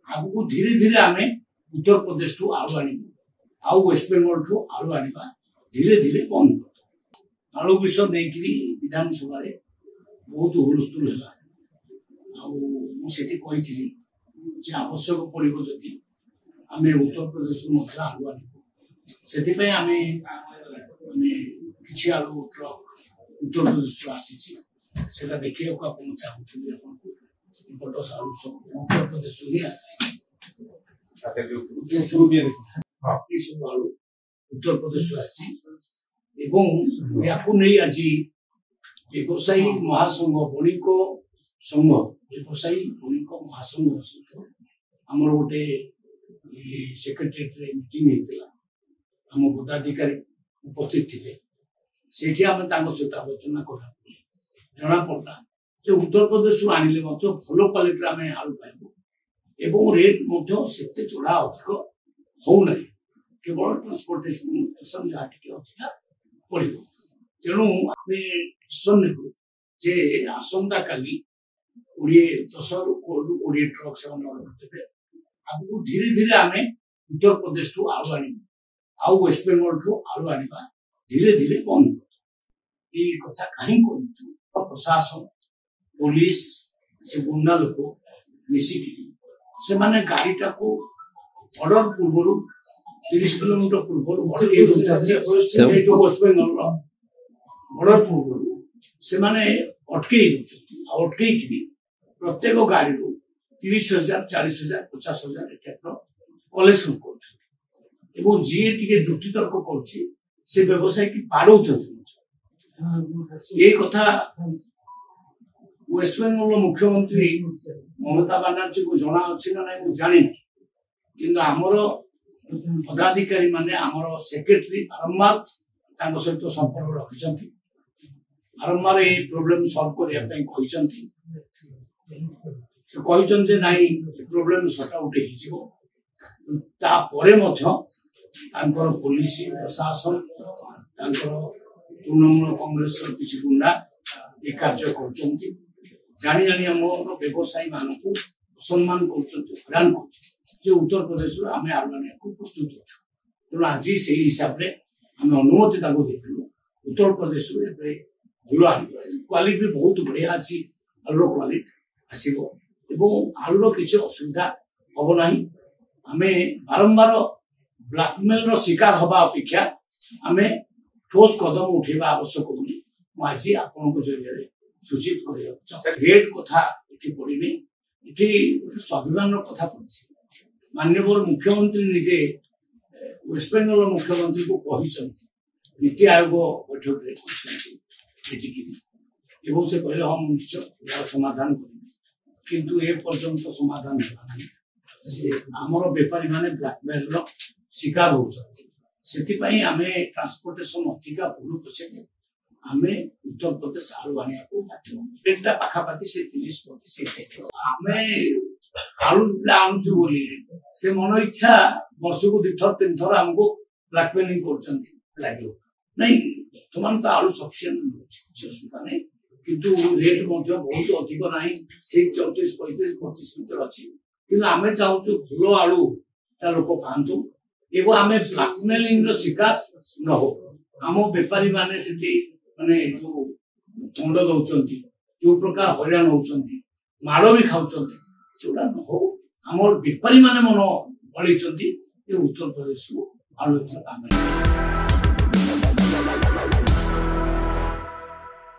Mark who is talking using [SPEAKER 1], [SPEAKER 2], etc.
[SPEAKER 1] आगु धीरे धीरे आम उत्तर प्रदेश ठू आलू आणबू आउ वेस्ट बेंगल ठू आलू आनिबा धीरे धीरे बंद कर आलू विषय नहीं विधानसभा बहुत हुलस्थुल है आवश्यक पड़ो जदि आम उत्तर प्रदेश आलू आणबू से किसी आलू ट्रक उत्तर प्रदेश आसी देखिए चाहूँगी बड़ आलू सब उत्तर प्रदेश ही आलू उत्तर प्रदेश आज व्यवसायी महासंघ बणिक संघ व्यवसायी बणिक महासंघ सहित आमर गोटे सेक्रेटेरिएट मीटिंग होता आम पदाधिकारी उपस्थित थे से सहित आलोचना करा जना पड़ा जो उत्तर प्रदेश आनिले भल क्वालिटी आम आलू पाइबू एवं रेट से चढ़ा अधिक होना केवल ट्रांसपोर्टेशन जहाँ अधिका पड़ो तेणु आम डिसीजन नेलु जे आसंता काली 10 ରୁ 20 ट्रक से ऑर्डर देते आगु धीरे धीरे आम उत्तर प्रदेश ठू आलू आणबू आउ वेस्ट बेंगल ठू आलू आणबा धीरे धीरे बंद कर ये कथा कहीं करूँ प्रशासन पुलिस से गुंडा लोक मिसिकी से माने गाड़ी टाको ऑर्डर पूर्व 30 किलोमीटर पूर्व अटके जो वेस्ट बेंगल ऑर्डर पूर्व से माने अटके अटके प्रत्येक गाड़ी 30,000 40,000 50,000 कलेक्शन कर जी टे जुक्ति तर्क कर व्यवसाय की बाड़ौ ये कथा वेस्ट बेंगल मुख्यमंत्री ममता बनर्जी को जना अच्छी ना ना जानी किंतु आमर पदाधिकारी माने आमर सेक्रेटरी बारंबार सहित संपर्क रखिंट बारंबार ये प्रोब्लेम सॉल्व करने नाई प्रोब्लेम सॉर्ट आउट हो पुलिस प्रशासन तृणमूल कांग्रेस किसी गुंडा ये कार्य कर जानी जानी आम व्यवसायी मानक असम्मान करैरान कर उत्तर प्रदेश आम आलू आने प्रस्तुत अच्छु तेणु आज से हिसाब से आम अनुमति देलु उत्तर प्रदेश भल क्वालिटी बहुत बढ़िया अच्छी आलूर क्वालिटी आसो आलूर किसी असुविधा हम ना आम बारंबार ब्लैकमेल शिकार हवा अपेक्षा आम ठोस कदम उठेबा आवश्यक बोली आज आपण जरिए सूचित रेट कथा पड़ी ये स्वाभिमान कथा पड़ी माननीय मुख्यमंत्री निजे वेस्ट बेंगल मुख्यमंत्री को नीति आयोग बैठक से कहले हम निश्चय समाधान करेंगे किंतु ए पर्यंत समाधान आमर बेपारी माने ब्लैकमेल शिकार होती आम ट्रांसपोर्टेशन अधिका भूल पचे आम उत्तर प्रदेश आलू आने बाध्य पाखापाखि से 30% आम आलू आणुचु बोली से मन इच्छा वर्ष को 2 थर 3 थर आमको ब्लैकमेलिंग कर नहीं बर्तमान तो आलू सफिशिएंट किसी असुविधा नहीं किंतु रेट बहुत अधिक ना से 34 35 32 भितर अच्छी किंतु आम चाहूँ भल आलू लोक पातु एवं आम ब्लैकमेलिंग शिकार न हो आम बेपारी माने माने जो दंड दौरान जो प्रकार हईराण होती माड़ भी खाऊँ सेगुड़ा न हो आम बेपारी माने मन बड़ी उत्तर प्रदेश आलू